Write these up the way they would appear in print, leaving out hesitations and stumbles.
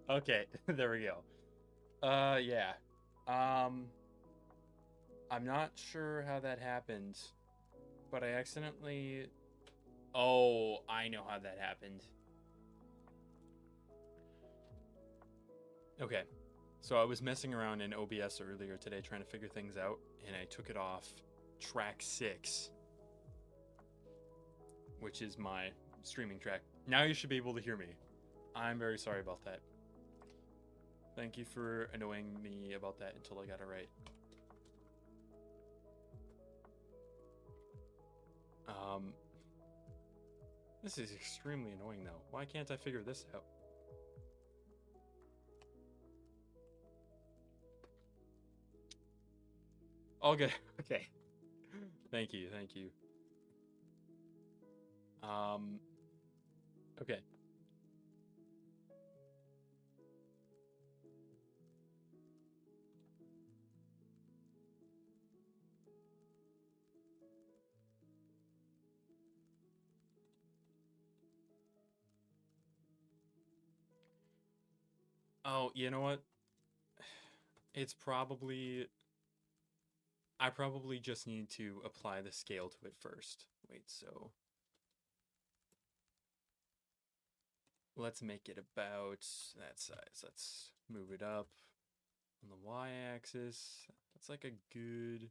Okay, there we go. Yeah. I'm not sure how that happened, but I accidentally. Oh, I know how that happened. Okay, so I was messing around in OBS earlier today trying to figure things out, and I took it off track 6, which is my streaming track. Now you should be able to hear me. I'm very sorry about that. Thank you for annoying me about that until I got it right. Um, this is extremely annoying though. Why can't I figure this out? Okay, okay. Thank you, thank you. Um, okay. Oh, you know what? It's probably I probably just need to apply the scale to it first. Wait, so let's make it about that size. Let's move it up on the y-axis. That's like a good.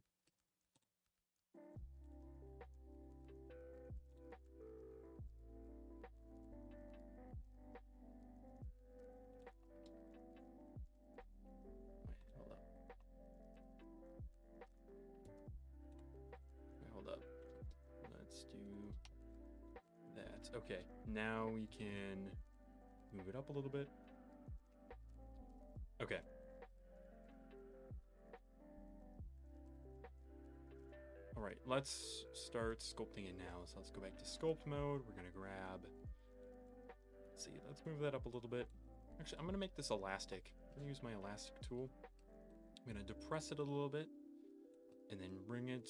Wait, hold up. Wait, hold up. Let's do that. Okay, now we can move it up a little bit. Okay. All right, let's start sculpting it now. So let's go back to sculpt mode. We're gonna grab. Let's see. Let's move that up a little bit. Actually, I'm gonna make this elastic. I'm gonna use my elastic tool. I'm gonna depress it a little bit, and then bring it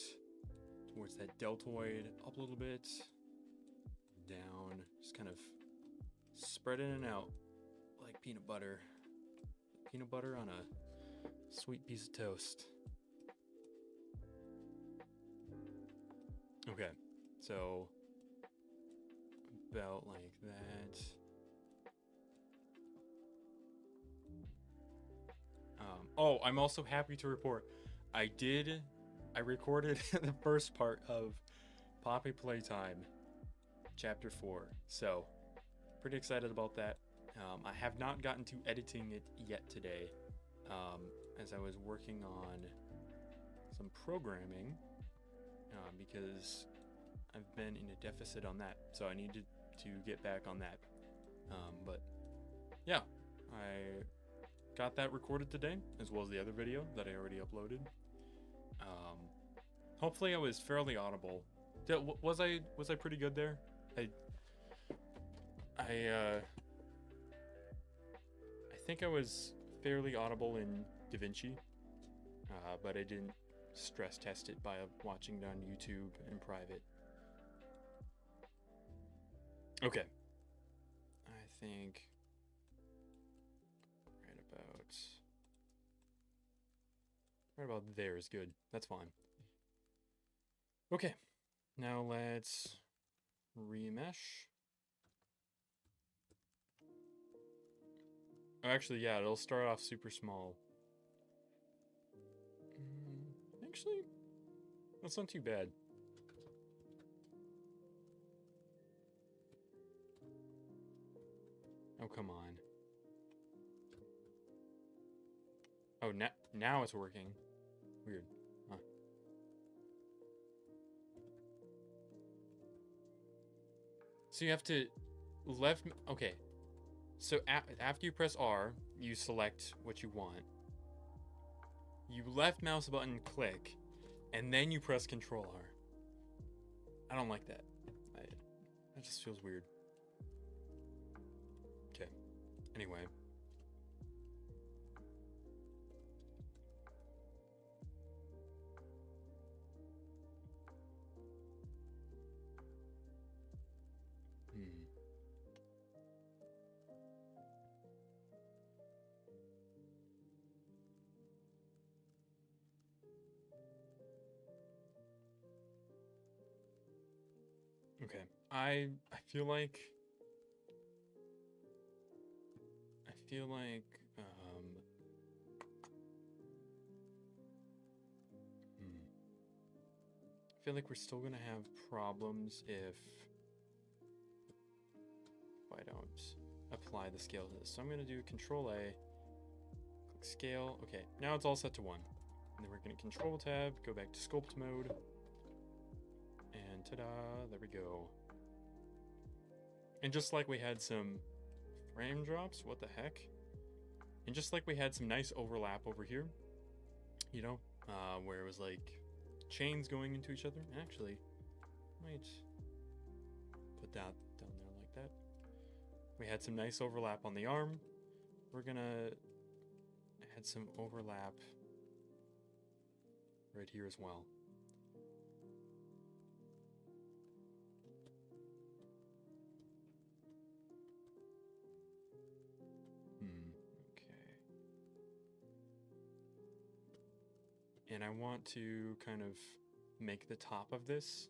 towards that deltoid up a little bit, down. Just kind of spread in and out like peanut butter. Peanut butter on a sweet piece of toast. Okay, so about like that. Oh, I'm also happy to report I recorded the first part of Poppy Playtime, Chapter 4. So, pretty excited about that. I have not gotten to editing it yet today, um, as I was working on some programming, because I've been in a deficit on that. So I needed to get back on that. But yeah, I got that recorded today, as well as the other video that I already uploaded. Um, hopefully, I was fairly audible. Was I pretty good there? I I I think I was fairly audible in DaVinci, but I didn't stress test it by watching it on YouTube in private. Okay, I think right about right about there is good. That's fine. Okay, now let's remesh. Oh, actually, yeah, it'll start off super small. Actually, that's not too bad. Oh, come on. Oh, now it's working. Weird. Huh. So you have to left. Okay. So after you press R, you select what you want. You left mouse button click, and then you press Control R. I don't like that. That just feels weird. Okay. Anyway. Hmm. Okay, I feel like I feel like we're still gonna have problems if I don't apply the scale to this. So I'm gonna do Control A, click scale. Okay, now it's all set to 1. And then we're gonna Control Tab, go back to Sculpt mode, and ta-da, there we go. And just like we had some frame drops, what the heck? And just like we had some nice overlap over here, you know, where it was like chains going into each other. Actually, might put that down there like that. We had some nice overlap on the arm. We're gonna add some overlap right here as well. Okay. And I want to kind of make the top of this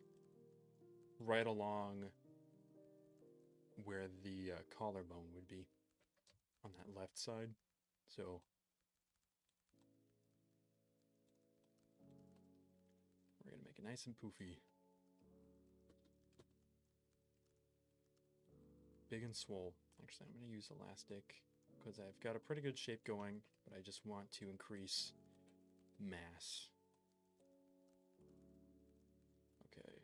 right along where the collarbone would be on that left side. So we're gonna make it nice and poofy. Big and swole. Actually, I'm gonna use elastic because I've got a pretty good shape going, but I just want to increase mass. Okay.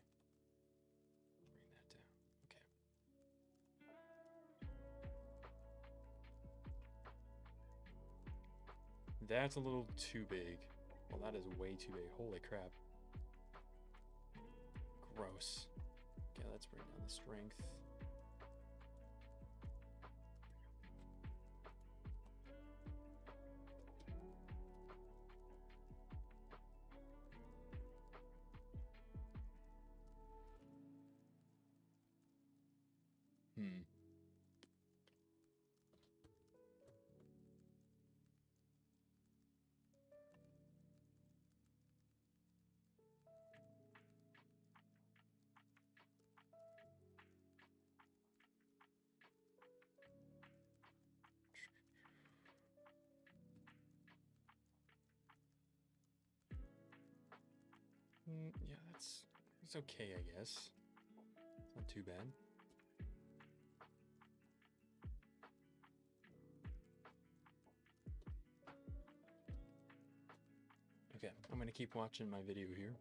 Bring that down. Okay. That's a little too big. Well, that is way too big. Holy crap. Gross. Okay, let's bring down the strength. Yeah, it's okay, I guess. It's not too bad. Okay, I'm gonna keep watching my video here.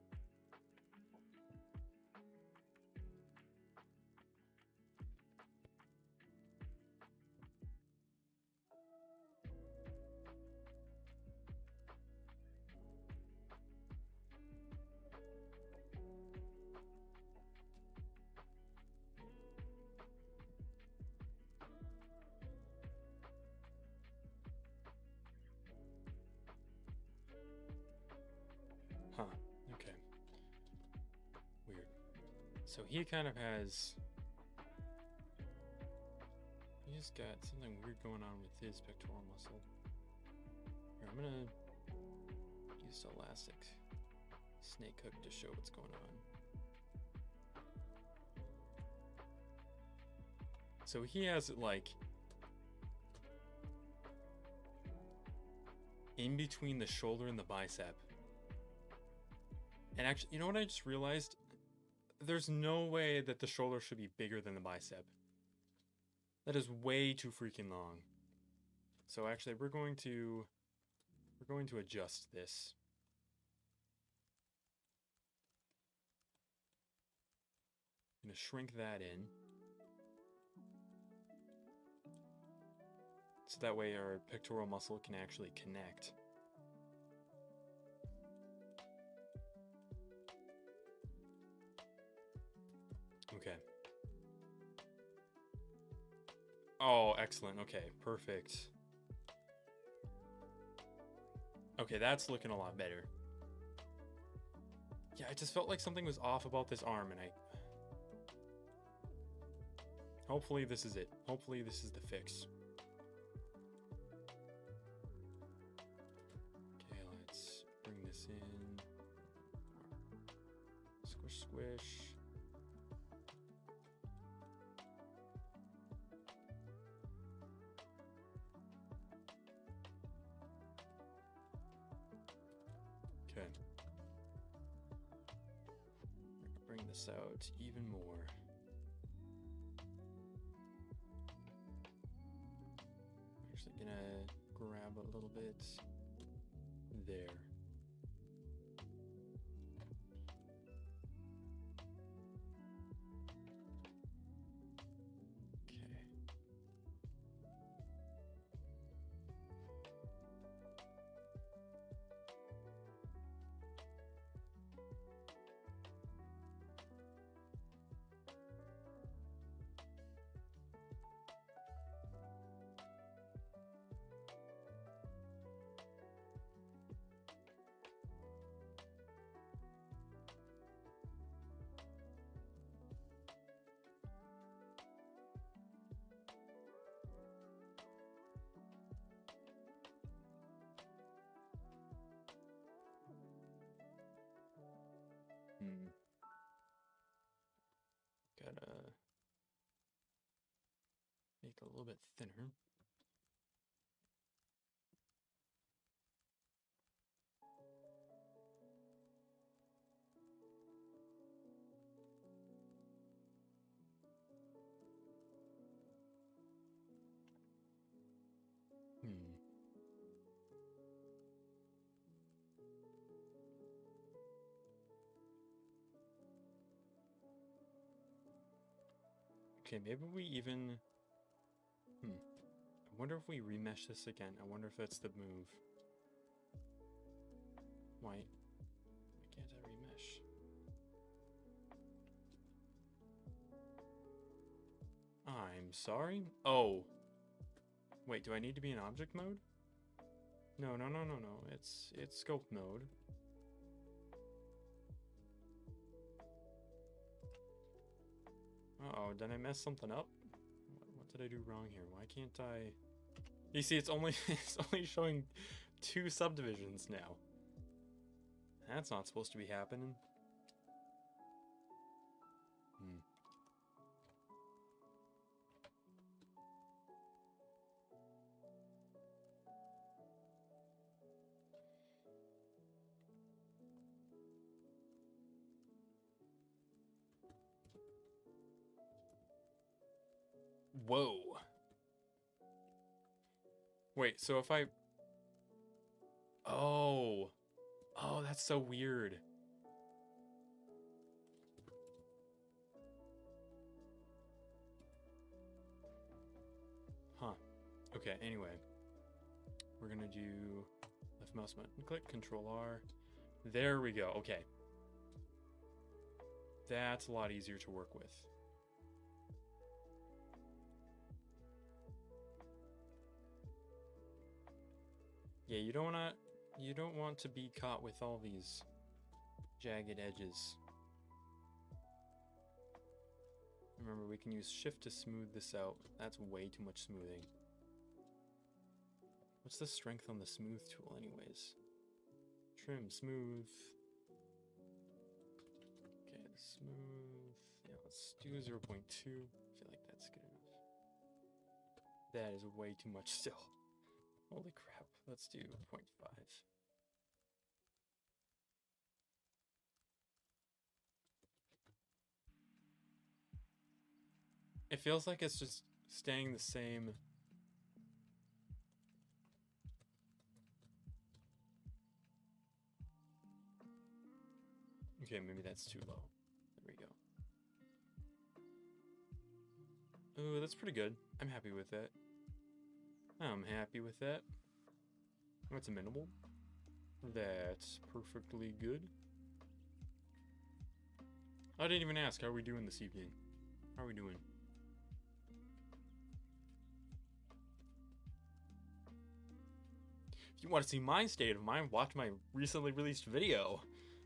Huh, okay. Weird. So he kind of has... He's got something weird going on with his pectoral muscle. Here, I'm gonna use elastic snake hook to show what's going on. So he has it like in between the shoulder and the bicep. And actually, you know what I just realized? There's no way that the shoulder should be bigger than the bicep. That is way too freaking long. So actually, we're going to adjust this. I'm going to shrink that in. So that way our pectoral muscle can actually connect. Okay. Oh, excellent. Okay, perfect. Okay, that's looking a lot better. Yeah, I just felt like something was off about this arm, and hopefully this is it. Hopefully this is the fix. Okay, let's bring this in. Squish, squish. Okay. Bring this out even more. I'm actually gonna grab a little bit there. Gotta make it a little bit thinner. Okay, maybe we even... I wonder if we remesh this again. I wonder if that's the move. Why can't I remesh? I'm sorry? Oh. Wait, do I need to be in object mode? No. It's scope mode. Uh-oh, did I mess something up? What did I do wrong here? Why can't I... You see, it's only showing 2 subdivisions now. That's not supposed to be happening. Whoa. Wait, so if I... Oh, that's so weird. Huh. Okay, anyway. We're gonna do left mouse button click, Control R. There we go, okay. That's a lot easier to work with. Yeah, you don't want to be caught with all these jagged edges. Remember, we can use shift to smooth this out. That's way too much smoothing. What's the strength on the smooth tool anyways? Trim, smooth. Okay, smooth. Yeah, let's do 0.2. I feel like that's good enough. That is way too much still. Holy crap. Let's do 0.5. It feels like it's just staying the same. Okay, maybe that's too low. There we go. Oh, that's pretty good. I'm happy with that. I'm happy with that. That's a minimal. That's perfectly good. I didn't even ask, how are we doing this evening? How are we doing? If you want to see my state of mind, watch my recently released video.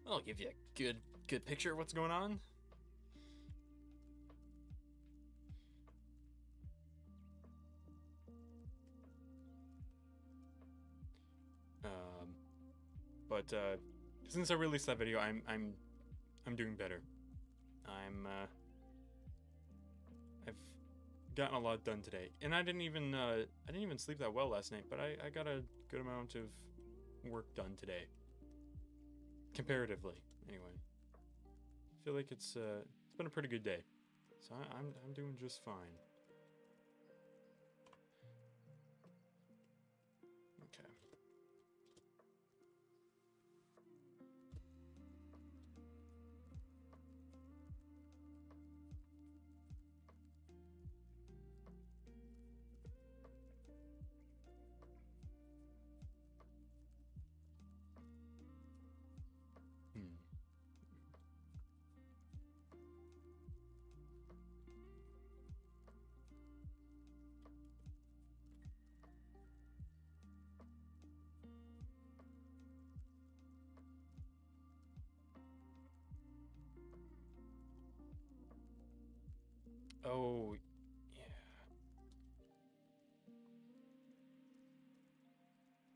I'll give you a good picture of what's going on. But since I released that video, I'm doing better. I've gotten a lot done today, and I didn't even sleep that well last night, but I got a good amount of work done today. comparatively, anyway. I feel like it's been a pretty good day, so I'm doing just fine. Okay. Hmm. Oh, yeah.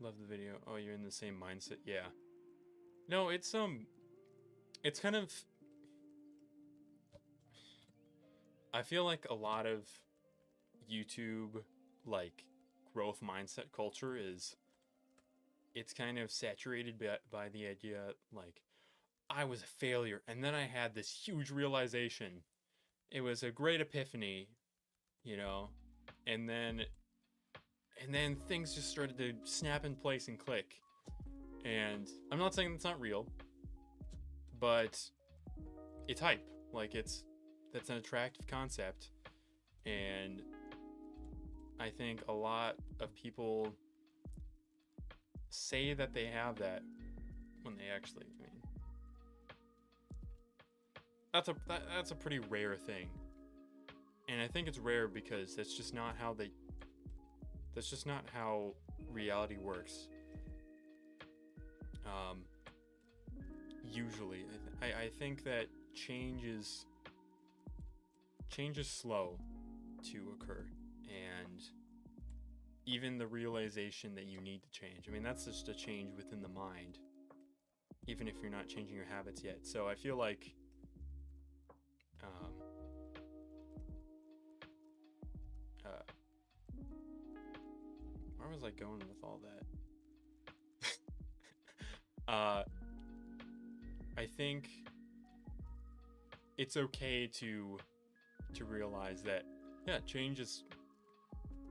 Love the video. Oh, you're in the same mindset. Yeah. No, it's kind of, I feel like a lot of YouTube like growth mindset culture is, it's kind of saturated by the idea like I was a failure and then I had this huge realization. It was a great epiphany, you know, and then things just started to snap in place and click. And I'm not saying that's not real, but it's hype. Like that's an attractive concept, and I think a lot of people say that they have that when they actually, I mean, that's a pretty rare thing. And I think it's rare because that's just not how reality works. Um, Usually, I think that change is slow to occur, and even the realization that you need to change. I mean, that's just a change within the mind, even if you're not changing your habits yet. So I feel like, um, uh, where was I going with all that? I think it's okay to realize that, yeah, change is,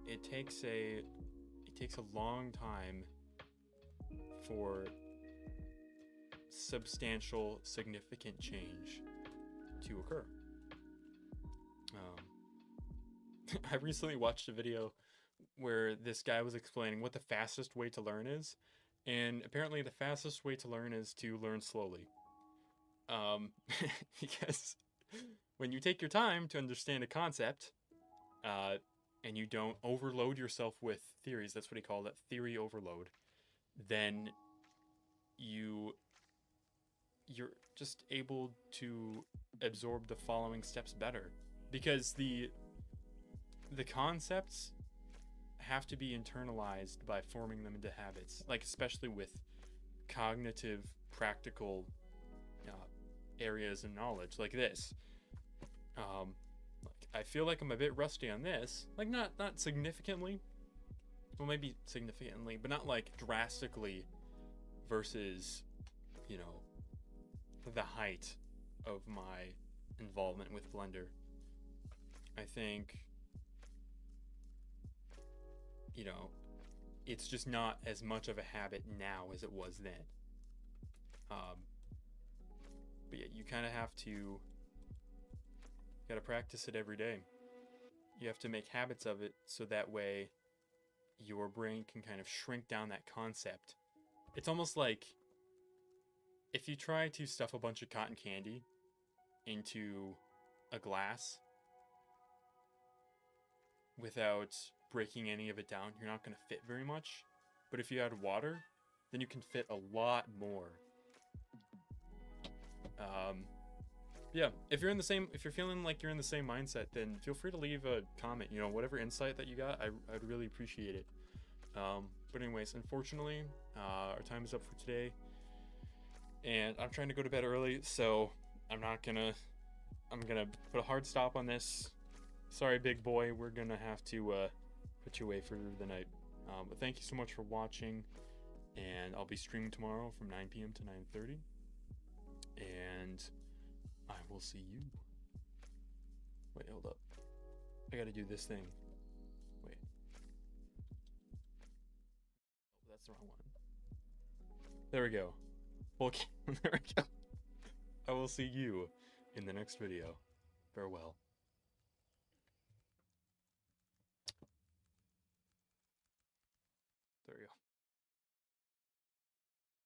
it takes a long time for substantial, significant change to occur. I recently watched a video where this guy was explaining what the fastest way to learn is, and apparently the fastest way to learn is to learn slowly. Because when you take your time to understand a concept, uh, and you don't overload yourself with theories, that's what he called it, theory overload, then you you're just able to absorb the following steps better, because the concepts have to be internalized by forming them into habits, like especially with cognitive practical uh, areas of knowledge like this. Like I feel like I'm a bit rusty on this, like not significantly, well maybe significantly, but not like drastically versus, you know, the height of my involvement with Blender. I think, you know, it's just not as much of a habit now as it was then. Um, but yeah, you kind of have to, gotta practice it every day. You have to make habits of it so that way your brain can kind of shrink down that concept. It's almost like if you try to stuff a bunch of cotton candy into a glass without breaking any of it down, you're not going to fit very much. But if you add water, then you can fit a lot more. Yeah, if you're feeling like you're in the same mindset, then feel free to leave a comment. You know, whatever insight that you got, I'd really appreciate it. But anyways, unfortunately, our time is up for today, and I'm trying to go to bed early, so I'm gonna put a hard stop on this. Sorry, big boy, we're gonna have to put you away for the night. But thank you so much for watching, and I'll be streaming tomorrow from 9 p.m. to 9:30. And I will see you. Wait, hold up. I gotta do this thing. Wait. Oh, that's the wrong one. There we go. Okay, there we go. I will see you in the next video. Farewell.